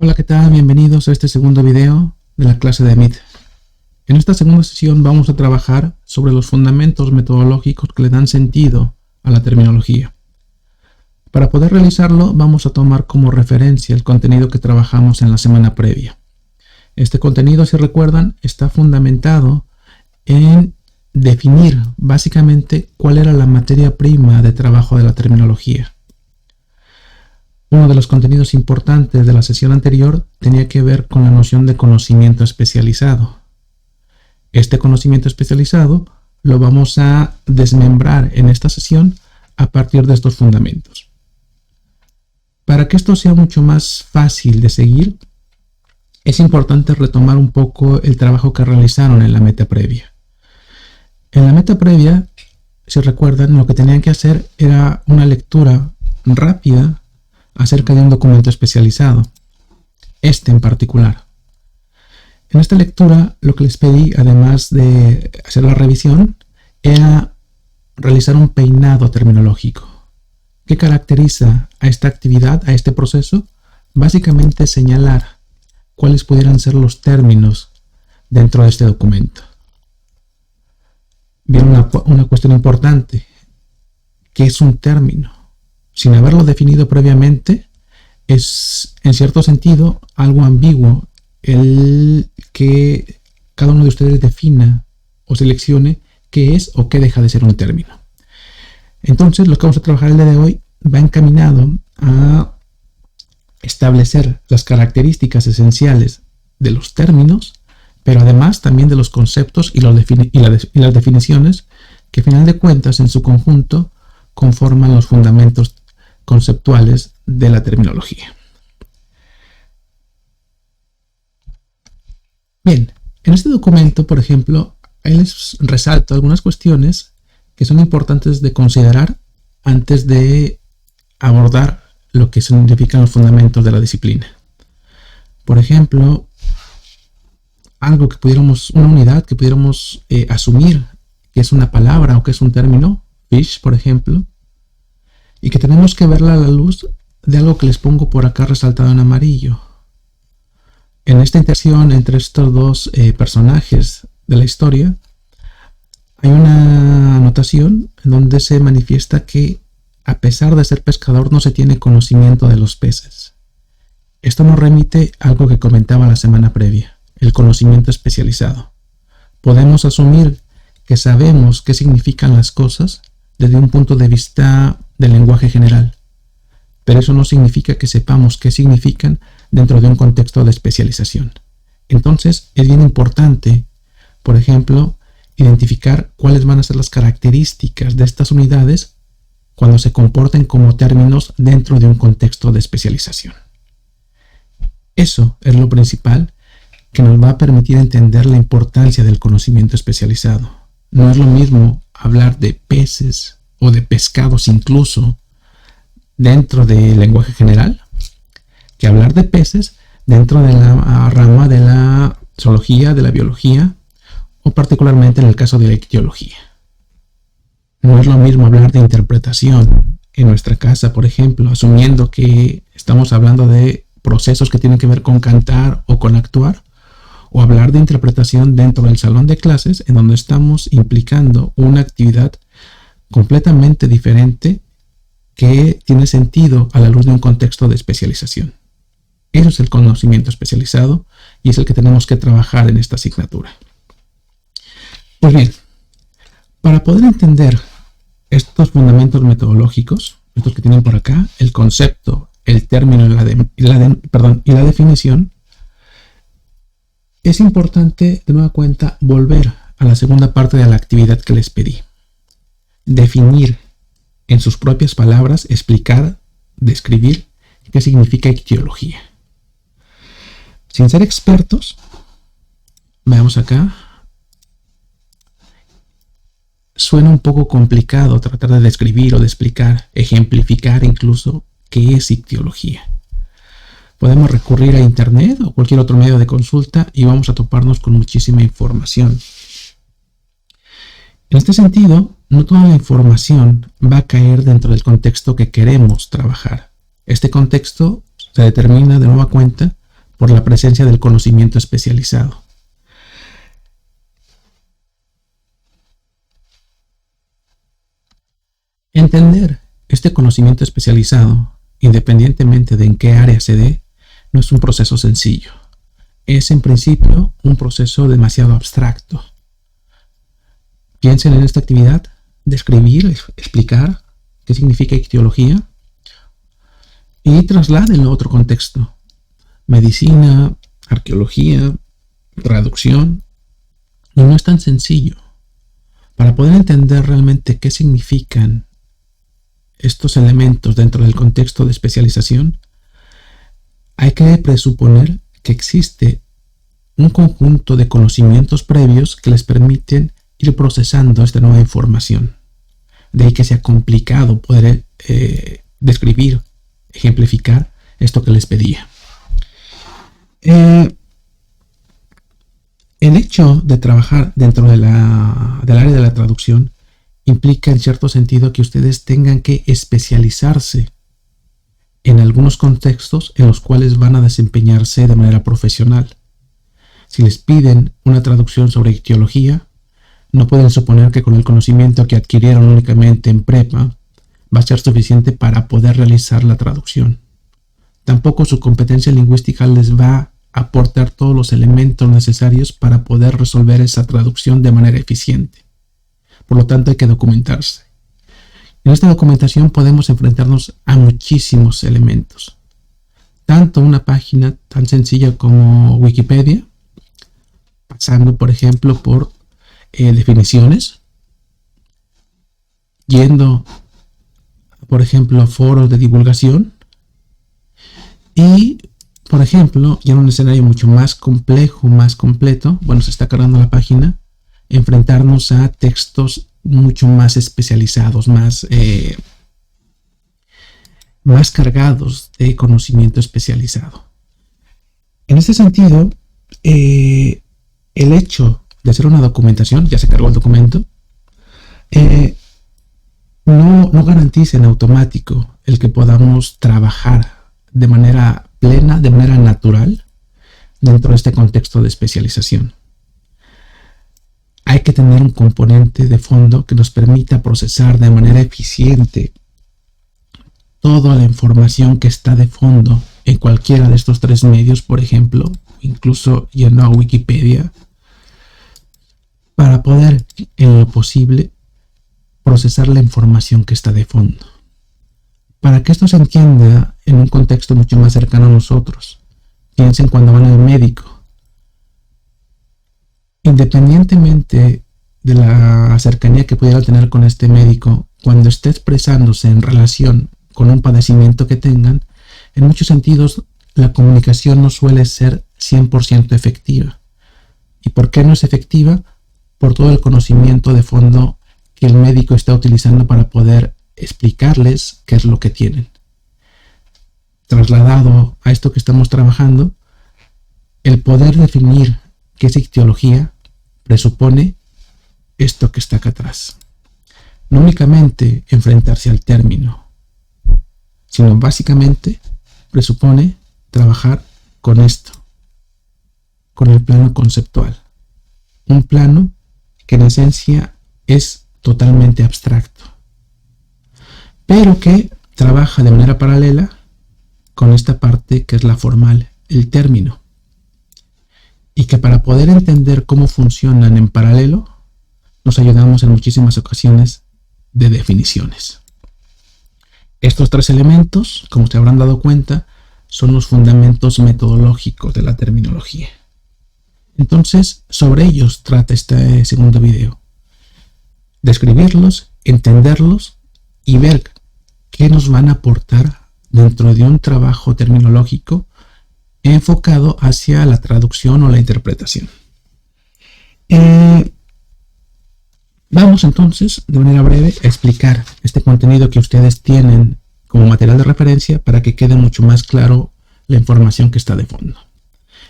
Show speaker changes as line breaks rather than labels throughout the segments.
Hola, ¿qué tal? Bienvenidos a este segundo video de la clase de MIT. En esta segunda sesión vamos a trabajar sobre los fundamentos metodológicos que le dan sentido a la terminología. Para poder realizarlo vamos a tomar como referencia el contenido que trabajamos en la semana previa. Este contenido, si recuerdan, está fundamentado en definir básicamente cuál era la materia prima de trabajo de la terminología. Uno de los contenidos importantes de la sesión anterior tenía que ver con la noción de conocimiento especializado. Este conocimiento especializado lo vamos a desmembrar en esta sesión a partir de estos fundamentos. Para que esto sea mucho más fácil de seguir, es importante retomar un poco el trabajo que realizaron en la meta previa. En la meta previa, si recuerdan, lo que tenían que hacer era una lectura rápida acerca de un documento especializado, este en particular. En esta lectura, lo que les pedí, además de hacer la revisión, era realizar un peinado terminológico. ¿Qué caracteriza a esta actividad, a este proceso? Básicamente señalar cuáles pudieran ser los términos dentro de este documento. Bien, una cuestión importante. ¿Qué es un término? Sin haberlo definido previamente, es en cierto sentido algo ambiguo el que cada uno de ustedes defina o seleccione qué es o qué deja de ser un término. Entonces, lo que vamos a trabajar el día de hoy va encaminado a establecer las características esenciales de los términos, pero además también de los conceptos y las definiciones que, a final de cuentas, en su conjunto conforman los fundamentos conceptuales de la terminología. Bien, en este documento, por ejemplo, ahí les resalto algunas cuestiones que son importantes de considerar antes de abordar lo que significan los fundamentos de la disciplina. Por ejemplo, una unidad que pudiéramos asumir que es una palabra o que es un término, fish, por ejemplo, y que tenemos que verla a la luz de algo que les pongo por acá resaltado en amarillo. En esta interacción entre estos dos personajes de la historia, hay una anotación en donde se manifiesta que, a pesar de ser pescador, no se tiene conocimiento de los peces. Esto nos remite a algo que comentaba la semana previa, el conocimiento especializado. Podemos asumir que sabemos qué significan las cosas desde un punto de vista del lenguaje general, pero eso no significa que sepamos qué significan dentro de un contexto de especialización. Entonces, es bien importante, por ejemplo, identificar cuáles van a ser las características de estas unidades cuando se comporten como términos dentro de un contexto de especialización. Eso es lo principal que nos va a permitir entender la importancia del conocimiento especializado. No es lo mismo hablar de peces o de pescados incluso dentro del lenguaje general que hablar de peces dentro de la rama de la zoología, de la biología o particularmente en el caso de la ictiología. No es lo mismo hablar de interpretación en nuestra casa, por ejemplo, asumiendo que estamos hablando de procesos que tienen que ver con cantar o con actuar, o hablar de interpretación dentro del salón de clases en donde estamos implicando una actividad completamente diferente que tiene sentido a la luz de un contexto de especialización. Eso es el conocimiento especializado y es el que tenemos que trabajar en esta asignatura. Pues bien, para poder entender estos fundamentos metodológicos, estos que tienen por acá, el concepto, el término y la definición, es importante, de nueva cuenta, volver a la segunda parte de la actividad que les pedí. Definir en sus propias palabras, explicar, describir qué significa ictiología. Sin ser expertos, veamos acá, suena un poco complicado tratar de describir o de explicar, ejemplificar incluso qué es ictiología. Podemos recurrir a internet o cualquier otro medio de consulta y vamos a toparnos con muchísima información. En este sentido, no toda la información va a caer dentro del contexto que queremos trabajar. Este contexto se determina de nueva cuenta por la presencia del conocimiento especializado. Entender este conocimiento especializado, independientemente de en qué área se dé, no es un proceso sencillo. Es en principio un proceso demasiado abstracto. Piensen en esta actividad, describir, explicar qué significa ictiología y trasládenlo a otro contexto. Medicina, arqueología, traducción. Y no es tan sencillo. Para poder entender realmente qué significan estos elementos dentro del contexto de especialización, hay que presuponer que existe un conjunto de conocimientos previos que les permiten ir procesando esta nueva información. De ahí que sea complicado poder describir, ejemplificar esto que les pedía. El hecho de trabajar dentro del área de la traducción implica en cierto sentido que ustedes tengan que especializarse en algunos contextos en los cuales van a desempeñarse de manera profesional. Si les piden una traducción sobre ictiología, no pueden suponer que con el conocimiento que adquirieron únicamente en prepa va a ser suficiente para poder realizar la traducción. Tampoco su competencia lingüística les va a aportar todos los elementos necesarios para poder resolver esa traducción de manera eficiente. Por lo tanto, hay que documentarse. En esta documentación podemos enfrentarnos a muchísimos elementos. Tanto una página tan sencilla como Wikipedia, pasando, por ejemplo, por definiciones, yendo, por ejemplo, a foros de divulgación y, por ejemplo, ya en un escenario mucho más complejo, más completo, bueno, se está cargando la página, enfrentarnos a textos mucho más especializados, más cargados de conocimiento especializado. En este sentido, el hecho de hacer una documentación, ya se cargó el documento, no garantiza en automático el que podamos trabajar de manera plena, de manera natural, dentro de este contexto de especialización. Hay que tener un componente de fondo que nos permita procesar de manera eficiente toda la información que está de fondo en cualquiera de estos tres medios, por ejemplo, incluso yendo a Wikipedia, para poder, en lo posible, procesar la información que está de fondo. Para que esto se entienda en un contexto mucho más cercano a nosotros, piensen cuando van al médico. Independientemente de la cercanía que pudiera tener con este médico, cuando esté expresándose en relación con un padecimiento que tengan, en muchos sentidos la comunicación no suele ser 100% efectiva. ¿Y por qué no es efectiva? Por todo el conocimiento de fondo que el médico está utilizando para poder explicarles qué es lo que tienen. Trasladado a esto que estamos trabajando, el poder definir qué es ictiología presupone esto que está acá atrás. No únicamente enfrentarse al término, sino básicamente presupone trabajar con esto, con el plano conceptual. Un plano que en esencia es totalmente abstracto, pero que trabaja de manera paralela con esta parte que es la formal, el término. Y que para poder entender cómo funcionan en paralelo, nos ayudamos en muchísimas ocasiones de definiciones. Estos tres elementos, como se habrán dado cuenta, son los fundamentos metodológicos de la terminología. Entonces, sobre ellos trata este segundo video. Describirlos, entenderlos y ver qué nos van a aportar dentro de un trabajo terminológico enfocado hacia la traducción o la interpretación. Vamos entonces, de manera breve, a explicar este contenido que ustedes tienen como material de referencia para que quede mucho más claro la información que está de fondo.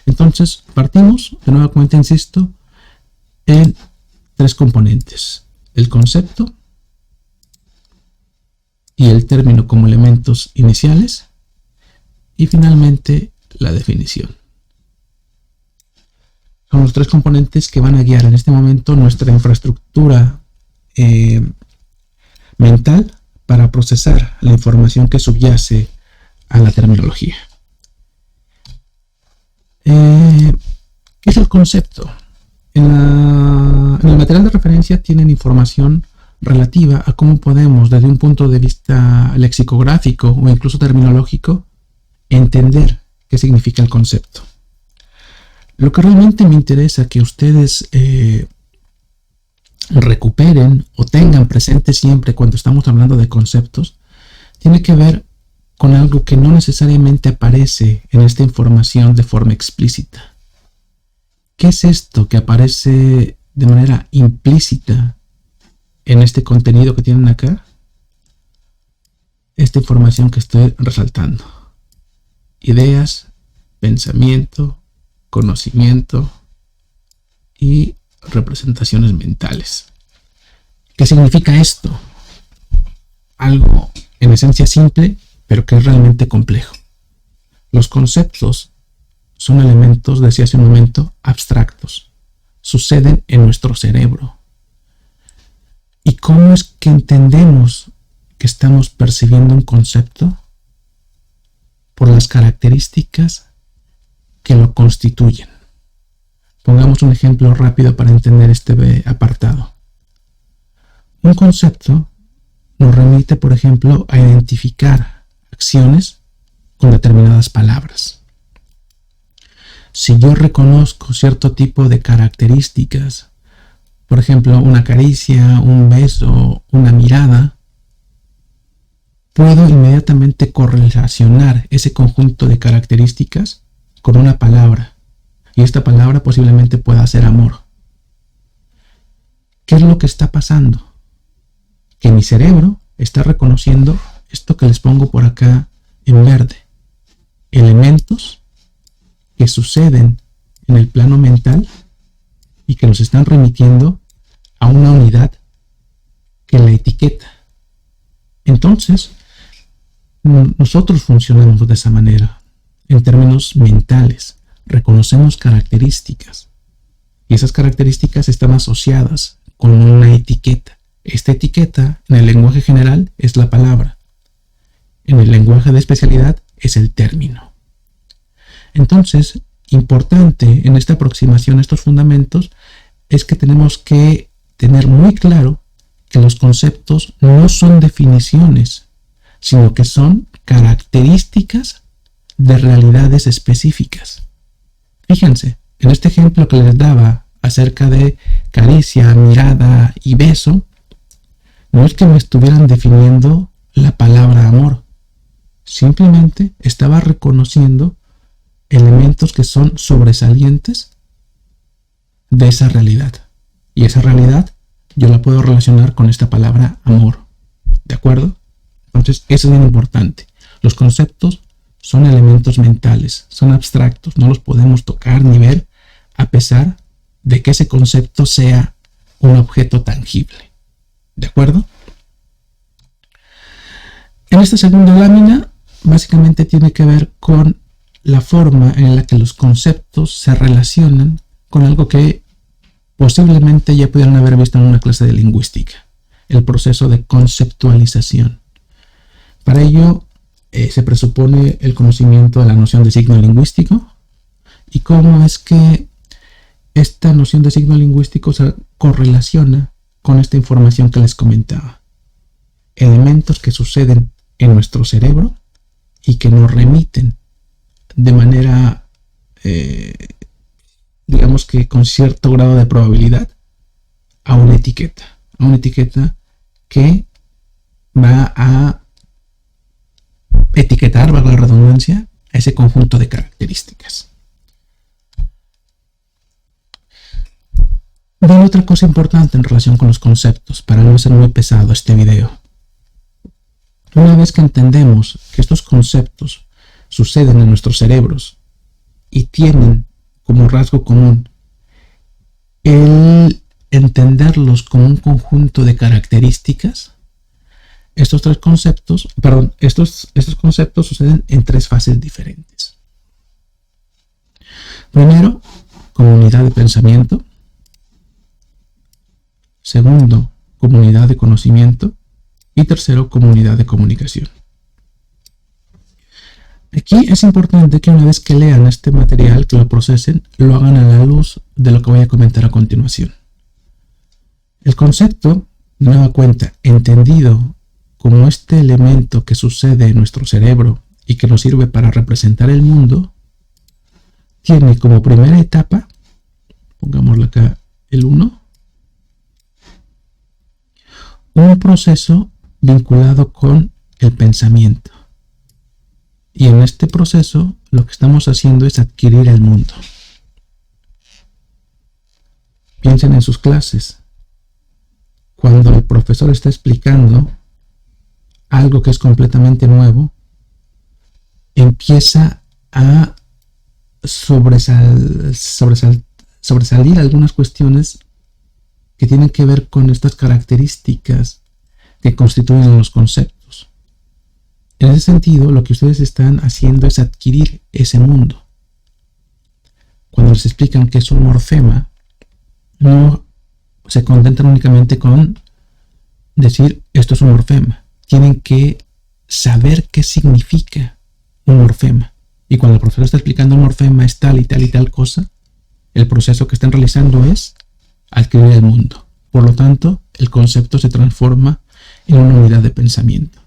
Entonces, partimos, de nueva cuenta, insisto, en tres componentes: el concepto y el término como elementos iniciales y finalmente la definición. son los tres componentes que van a guiar en este momento nuestra infraestructura mental para procesar la información que subyace a la terminología. ¿Qué es el concepto? En el material de referencia tienen información relativa a cómo podemos, desde un punto de vista lexicográfico o incluso terminológico, entender qué significa el concepto. Lo que realmente me interesa que ustedes recuperen o tengan presente siempre cuando estamos hablando de conceptos, tiene que ver con algo que no necesariamente aparece en esta información de forma explícita. ¿Qué es esto que aparece de manera implícita en este contenido que tienen acá? Esta información que estoy resaltando. Ideas, pensamiento, conocimiento y representaciones mentales. ¿Qué significa esto? Algo en esencia simple, pero que es realmente complejo. Los conceptos son elementos, decía hace un momento, abstractos. Suceden en nuestro cerebro. ¿Y cómo es que entendemos que estamos percibiendo un concepto? Por las características que lo constituyen. Pongamos un ejemplo rápido para entender este apartado. Un concepto nos remite, por ejemplo, a identificar acciones con determinadas palabras. Si yo reconozco cierto tipo de características, por ejemplo, una caricia, un beso, una mirada, puedo inmediatamente correlacionar ese conjunto de características con una palabra. Y esta palabra posiblemente pueda ser amor. ¿Qué es lo que está pasando? Que mi cerebro está reconociendo esto que les pongo por acá en verde. Elementos que suceden en el plano mental y que nos están remitiendo a una unidad que la etiqueta. Entonces, nosotros funcionamos de esa manera. En términos mentales, reconocemos características y esas características están asociadas con una etiqueta. Esta etiqueta en el lenguaje general es la palabra. En el lenguaje de especialidad es el término. Entonces, importante en esta aproximación a estos fundamentos es que tenemos que tener muy claro que los conceptos no son definiciones, sino que son características de realidades específicas. Fíjense, en este ejemplo que les daba acerca de caricia, mirada y beso, no es que me estuvieran definiendo la palabra amor, simplemente estaba reconociendo elementos que son sobresalientes de esa realidad. Y esa realidad yo la puedo relacionar con esta palabra amor. ¿De acuerdo? Entonces, eso es bien importante. Los conceptos son elementos mentales, son abstractos, no los podemos tocar ni ver, a pesar de que ese concepto sea un objeto tangible. ¿De acuerdo? En esta segunda lámina, básicamente tiene que ver con la forma en la que los conceptos se relacionan con algo que posiblemente ya pudieran haber visto en una clase de lingüística, el proceso de conceptualización. Para ello, se presupone el conocimiento de la noción de signo lingüístico y cómo es que esta noción de signo lingüístico se correlaciona con esta información que les comentaba. Elementos que suceden en nuestro cerebro y que nos remiten de manera, digamos que con cierto grado de probabilidad, a una etiqueta que va a etiquetar, valga la redundancia, a ese conjunto de características. Bien, otra cosa importante en relación con los conceptos, para no ser muy pesado este video. Una vez que entendemos que estos conceptos suceden en nuestros cerebros y tienen como rasgo común el entenderlos como un conjunto de características, estos conceptos suceden en tres fases diferentes. Primero, como unidad unidad de pensamiento. Segundo, como unidad de conocimiento. Y tercero, como unidad de comunicación. Aquí es importante que una vez que lean este material, que lo procesen, lo hagan a la luz de lo que voy a comentar a continuación. El concepto, de nueva cuenta, entendido como este elemento que sucede en nuestro cerebro y que nos sirve para representar el mundo, tiene como primera etapa, pongámosle acá el 1, un proceso vinculado con el pensamiento. Y en este proceso lo que estamos haciendo es adquirir el mundo. Piensen en sus clases. Cuando el profesor está explicando algo que es completamente nuevo, empieza a sobresalir algunas cuestiones que tienen que ver con estas características que constituyen los conceptos. En ese sentido, lo que ustedes están haciendo es adquirir ese mundo. Cuando les explican que es un morfema, no se contentan únicamente con decir esto es un morfema. Tienen que saber qué significa un morfema. Y cuando el profesor está explicando un morfema es tal y tal y tal cosa, el proceso que están realizando es adquirir el mundo. Por lo tanto, el concepto se transforma en una unidad de pensamiento.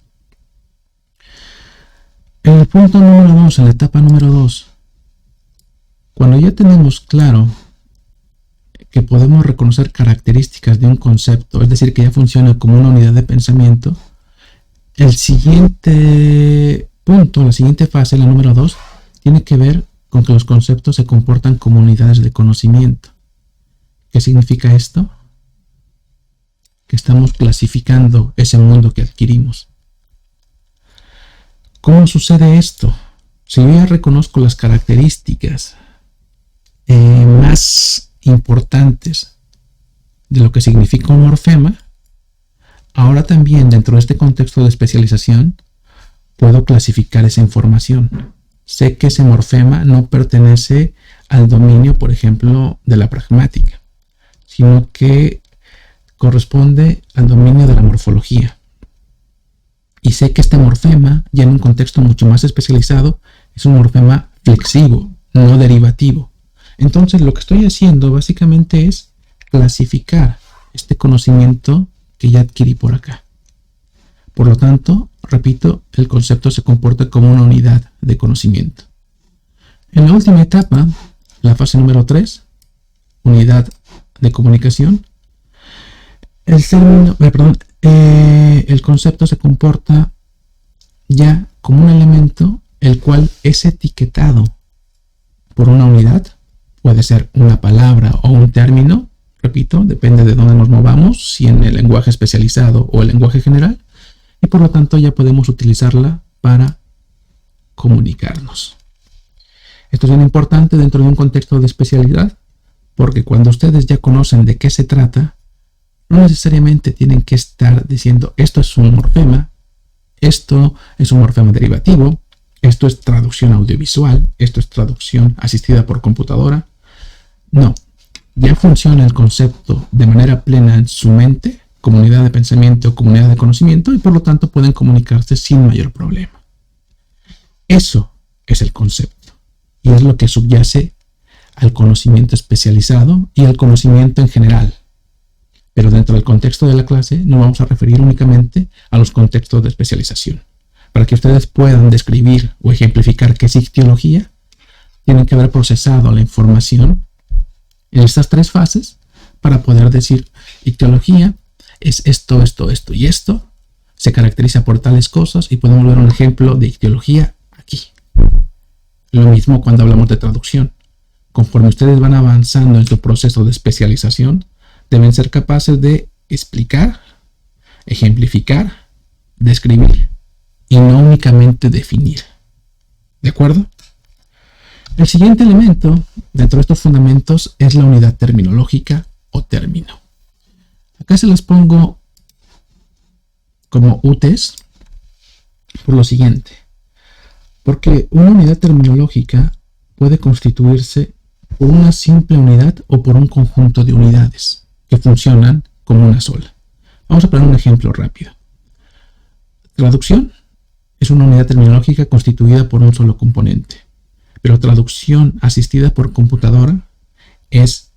En el punto número 2, en la etapa número 2, cuando ya tenemos claro que podemos reconocer características de un concepto, es decir, que ya funciona como una unidad de pensamiento, el siguiente punto, la siguiente fase, la número 2, tiene que ver con que los conceptos se comportan como unidades de conocimiento. ¿Qué significa esto? Que estamos clasificando ese mundo que adquirimos. ¿Cómo sucede esto? Si yo ya reconozco las características más importantes de lo que significa un morfema, ahora también dentro de este contexto de especialización puedo clasificar esa información. Sé que ese morfema no pertenece al dominio, por ejemplo, de la pragmática, sino que corresponde al dominio de la morfología. Y sé que este morfema, ya en un contexto mucho más especializado, es un morfema flexivo, no derivativo. Entonces, lo que estoy haciendo básicamente es clasificar este conocimiento que ya adquirí por acá. Por lo tanto, repito, el concepto se comporta como una unidad de conocimiento. En la última etapa, la fase número 3, unidad de comunicación, el concepto se comporta ya como un elemento el cual es etiquetado por una unidad, puede ser una palabra o un término, repito, depende de dónde nos movamos, si en el lenguaje especializado o el lenguaje general, y por lo tanto ya podemos utilizarla para comunicarnos. Esto es bien importante dentro de un contexto de especialidad, porque cuando ustedes ya conocen de qué se trata, no necesariamente tienen que estar diciendo esto es un morfema, esto es un morfema derivativo, esto es traducción audiovisual, esto es traducción asistida por computadora. No, ya funciona el concepto de manera plena en su mente, como unidad de pensamiento, como unidad de conocimiento, y por lo tanto pueden comunicarse sin mayor problema. Eso es el concepto, y es lo que subyace al conocimiento especializado y al conocimiento en general. Pero dentro del contexto de la clase nos vamos a referir únicamente a los contextos de especialización. Para que ustedes puedan describir o ejemplificar qué es ictiología, tienen que haber procesado la información en estas 3 fases para poder decir ictiología es esto, esto, esto y esto, se caracteriza por tales cosas y podemos ver un ejemplo de ictiología aquí. Lo mismo cuando hablamos de traducción. Conforme ustedes van avanzando en su proceso de especialización, deben ser capaces de explicar, ejemplificar, describir y no únicamente definir. ¿De acuerdo? El siguiente elemento dentro de estos fundamentos es la unidad terminológica o término. Acá se las pongo como UTs por lo siguiente. Porque una unidad terminológica puede constituirse por una simple unidad o por un conjunto de unidades que funcionan como una sola. Vamos a poner un ejemplo rápido. Traducción es una unidad terminológica constituida por un solo componente, pero traducción asistida por computadora es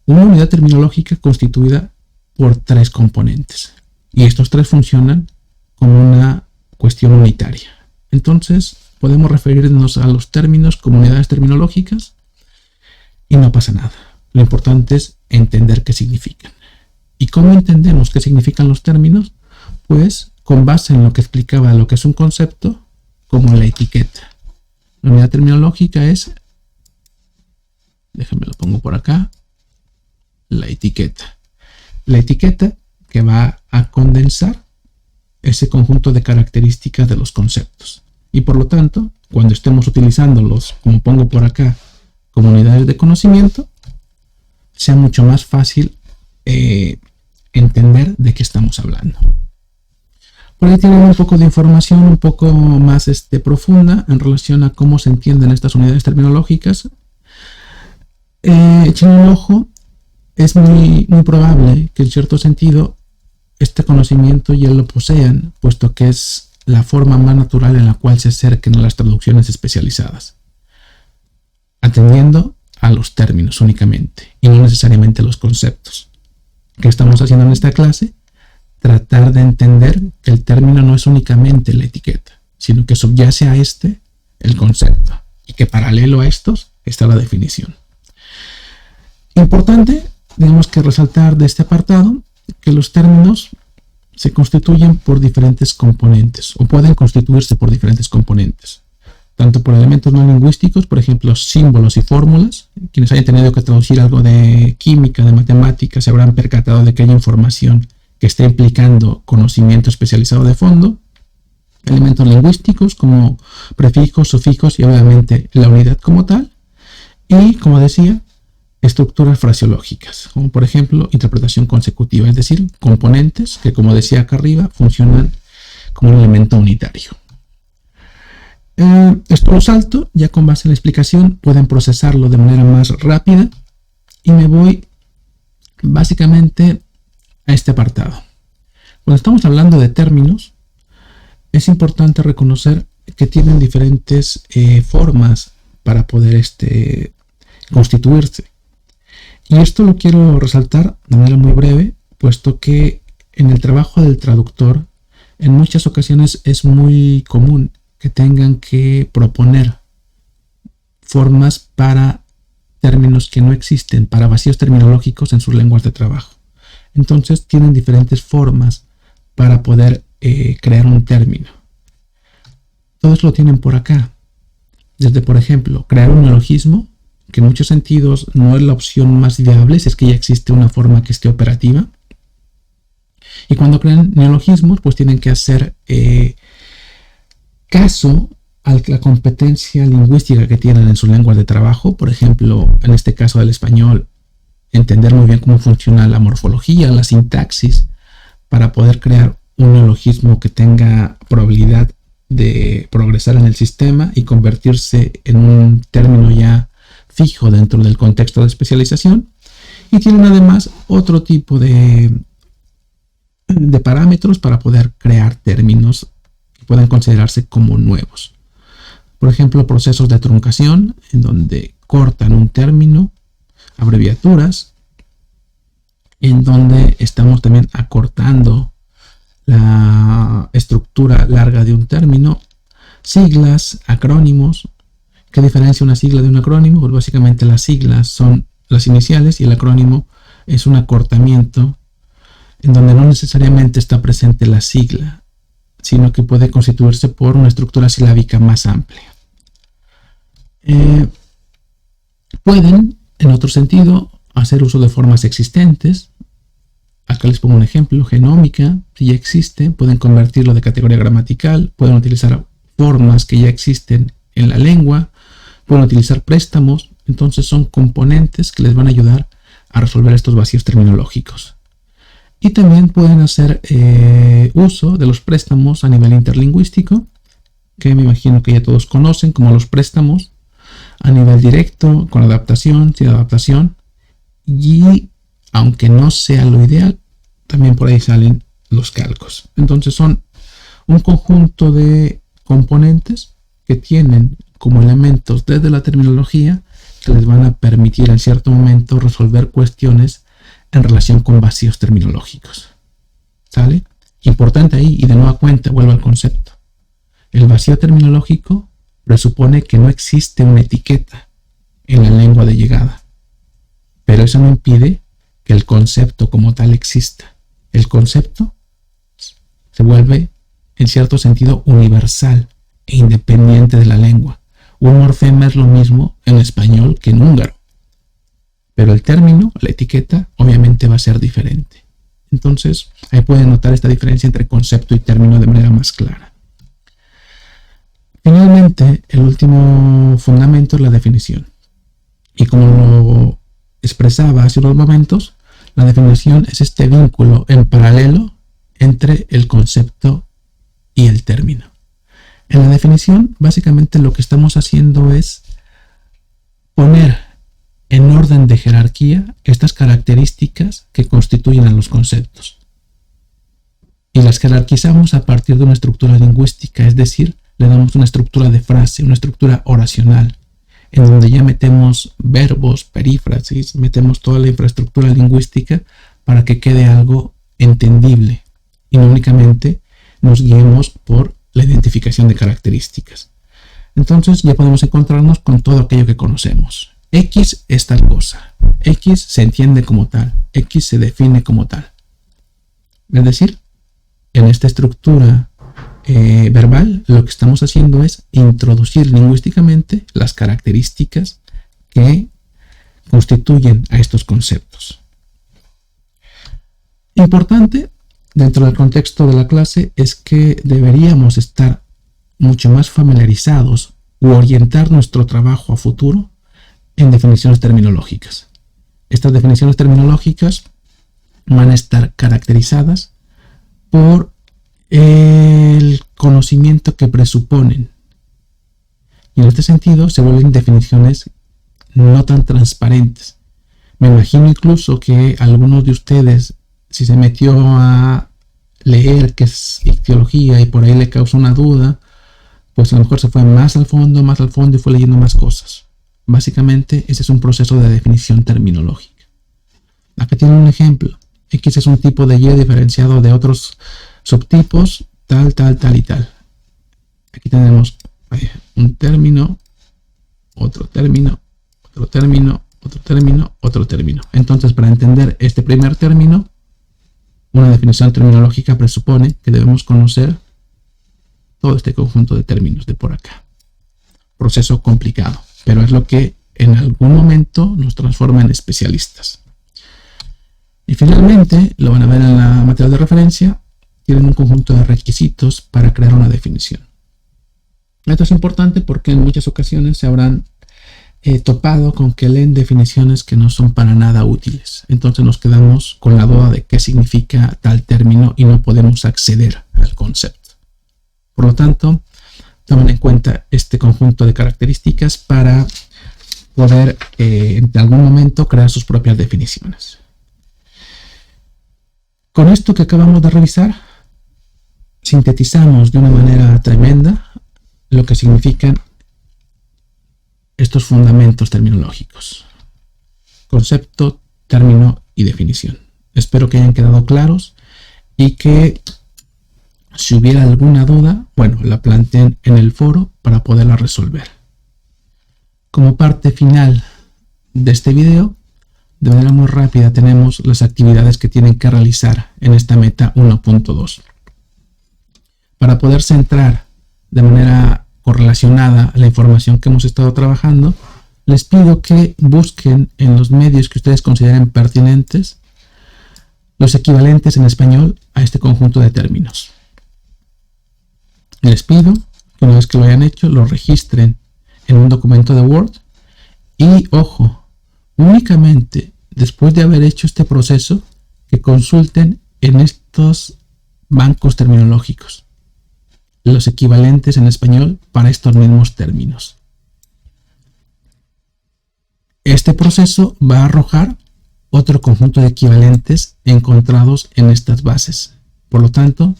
una unidad terminológica constituida por 3 componentes, y estos 3 funcionan como una cuestión unitaria. Entonces podemos referirnos a los términos como unidades terminológicas y no pasa nada. Lo importante es entender qué significan. ¿Y cómo entendemos qué significan los términos? Pues con base en lo que explicaba lo que es un concepto, como la etiqueta. La unidad terminológica es, déjame lo pongo por acá, la etiqueta. La etiqueta que va a condensar ese conjunto de características de los conceptos. Y por lo tanto, cuando estemos utilizándolos, como pongo por acá, como unidades de conocimiento, sea mucho más fácil entender de qué estamos hablando. Por ahí tienen un poco de información un poco más profunda en relación a cómo se entienden estas unidades terminológicas. Echen un ojo. Es muy probable que en cierto sentido este conocimiento ya lo posean, puesto que es la forma más natural en la cual se acerquen a las traducciones especializadas, atendiendo a los términos únicamente y no necesariamente a los conceptos. ¿Qué estamos haciendo en esta clase? Tratar de entender que el término no es únicamente la etiqueta, sino que subyace a el concepto, y que paralelo a estos está la definición. Importante, tenemos que resaltar de este apartado que los términos se constituyen por diferentes componentes, o pueden constituirse por diferentes componentes, tanto por elementos no lingüísticos, por ejemplo, símbolos y fórmulas. Quienes hayan tenido que traducir algo de química, de matemáticas, se habrán percatado de que hay información que está implicando conocimiento especializado de fondo. Elementos lingüísticos como prefijos, sufijos y obviamente la unidad como tal. Y, como decía, estructuras fraseológicas, como por ejemplo interpretación consecutiva, es decir, componentes que, como decía acá arriba, funcionan como un elemento unitario. Esto lo salto, ya con base en la explicación pueden procesarlo de manera más rápida, y me voy básicamente a este apartado. Cuando estamos hablando de términos, es importante reconocer que tienen diferentes formas para poder constituirse. Y esto lo quiero resaltar de manera muy breve, puesto que en el trabajo del traductor, en muchas ocasiones es muy común que tengan que proponer formas para términos que no existen, para vacíos terminológicos en sus lenguas de trabajo. Entonces tienen diferentes formas para poder crear un término. Todos lo tienen por acá. Desde, por ejemplo, crear un neologismo, que en muchos sentidos no es la opción más viable si es que ya existe una forma que esté operativa. Y cuando crean neologismos, pues tienen que hacer caso a la competencia lingüística que tienen en sus lenguas de trabajo. Por ejemplo, en este caso del español, entender muy bien cómo funciona la morfología, la sintaxis, para poder crear un neologismo que tenga probabilidad de progresar en el sistema y convertirse en un término ya fijo dentro del contexto de especialización. Y tienen además otro tipo de parámetros para poder crear términos que puedan considerarse como nuevos. Por ejemplo, procesos de truncación, en donde cortan un término, abreviaturas, en donde estamos también acortando la estructura larga de un término, siglas, acrónimos. ¿Qué diferencia una sigla de un acrónimo? Pues básicamente las siglas son las iniciales y el acrónimo es un acortamiento en donde no necesariamente está presente la sigla, sino que puede constituirse por una estructura silábica más amplia. Pueden, en otro sentido, hacer uso de formas existentes. Acá les pongo un ejemplo: genómica, si ya existe, pueden convertirlo de categoría gramatical, pueden utilizar formas que ya existen en la lengua, pueden utilizar préstamos. Entonces son componentes que les van a ayudar a resolver estos vacíos terminológicos. Y también pueden hacer uso de los préstamos a nivel interlingüístico, que me imagino que ya todos conocen, como los préstamos a nivel directo, con adaptación, sin adaptación, y aunque no sea lo ideal, también por ahí salen los calcos. Entonces son un conjunto de componentes que tienen como elementos desde la terminología que les van a permitir en cierto momento resolver cuestiones en relación con vacíos terminológicos. ¿Sale? Importante ahí, y de nueva cuenta vuelvo al concepto. El vacío terminológico presupone que no existe una etiqueta en la lengua de llegada, pero eso no impide que el concepto como tal exista. El concepto se vuelve en cierto sentido universal e independiente de la lengua. Un morfema es lo mismo en español que en húngaro, pero el término, la etiqueta, obviamente va a ser diferente. Entonces, ahí pueden notar esta diferencia entre concepto y término de manera más clara. Finalmente, el último fundamento es la definición. Y como lo expresaba hace unos momentos, la definición es este vínculo en paralelo entre el concepto y el término. En la definición, básicamente lo que estamos haciendo es poner en orden de jerarquía estas características que constituyen a los conceptos. Y las jerarquizamos a partir de una estructura lingüística, es decir, le damos una estructura de frase, una estructura oracional, en donde ya metemos verbos, perífrasis, metemos toda la infraestructura lingüística para que quede algo entendible y no únicamente nos guiemos por la identificación de características. Entonces ya podemos encontrarnos con todo aquello que conocemos. X es tal cosa. X se entiende como tal. X se define como tal. Es decir, en esta estructura verbal, lo que estamos haciendo es introducir lingüísticamente las características que constituyen a estos conceptos. Importante dentro del contexto de la clase es que deberíamos estar mucho más familiarizados u orientar nuestro trabajo a futuro en definiciones terminológicas. Estas definiciones terminológicas van a estar caracterizadas por el conocimiento que presuponen. Y en este sentido se vuelven definiciones no tan transparentes. Me imagino incluso que algunos de ustedes, si se metió a leer qué es ictiología y por ahí le causó una duda, pues a lo mejor se fue más al fondo y fue leyendo más cosas. Básicamente ese es un proceso de definición terminológica. Aquí tienen un ejemplo. X es un tipo de Y diferenciado de otros subtipos, tal y tal. Aquí tenemos un término, otro término, otro término, otro término, otro término. Entonces, para entender este primer término, una definición terminológica presupone que debemos conocer todo este conjunto de términos de por acá. Proceso complicado, pero es lo que en algún momento nos transforma en especialistas. Y finalmente, lo van a ver en la materia de referencia, tienen un conjunto de requisitos para crear una definición. Esto es importante porque en muchas ocasiones se habrán topado con que leen definiciones que no son para nada útiles. Entonces nos quedamos con la duda de qué significa tal término y no podemos acceder al concepto. Por lo tanto, tomen en cuenta este conjunto de características para poder en algún momento crear sus propias definiciones. Con esto que acabamos de revisar, sintetizamos de una manera tremenda lo que significan estos fundamentos terminológicos: concepto, término y definición. Espero que hayan quedado claros y que si hubiera alguna duda, bueno, la planteen en el foro para poderla resolver. Como parte final de este video, de manera muy rápida tenemos las actividades que tienen que realizar en esta meta 1.2. Para poder centrar de manera correlacionada la información que hemos estado trabajando, les pido que busquen en los medios que ustedes consideren pertinentes los equivalentes en español a este conjunto de términos. Les pido que una vez que lo hayan hecho, lo registren en un documento de Word y, ojo, únicamente después de haber hecho este proceso, que consulten en estos bancos terminológicos los equivalentes en español para estos mismos términos. este proceso va a arrojar otro conjunto de equivalentes encontrados en estas bases. Por lo tanto,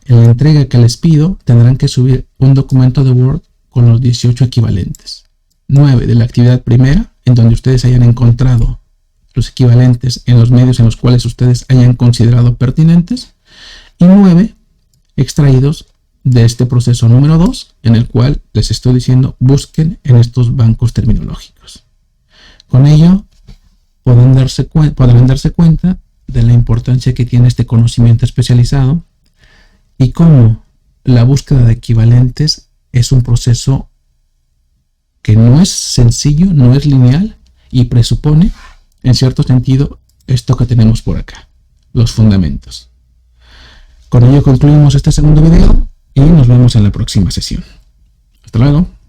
en la entrega que les pido, tendrán que subir un documento de Word con los 18 equivalentes. 9 de la actividad primera, en donde ustedes hayan encontrado los equivalentes en los medios en los cuales ustedes hayan considerado pertinentes. Y 9 extraídos de este proceso número 2, en el cual les estoy diciendo busquen en estos bancos terminológicos. Con ello podrán darse cuenta de la importancia que tiene este conocimiento especializado y cómo la búsqueda de equivalentes es un proceso que no es sencillo, no es lineal y presupone, en cierto sentido, esto que tenemos por acá, los fundamentos. Con ello concluimos este segundo video y nos vemos en la próxima sesión. Hasta luego.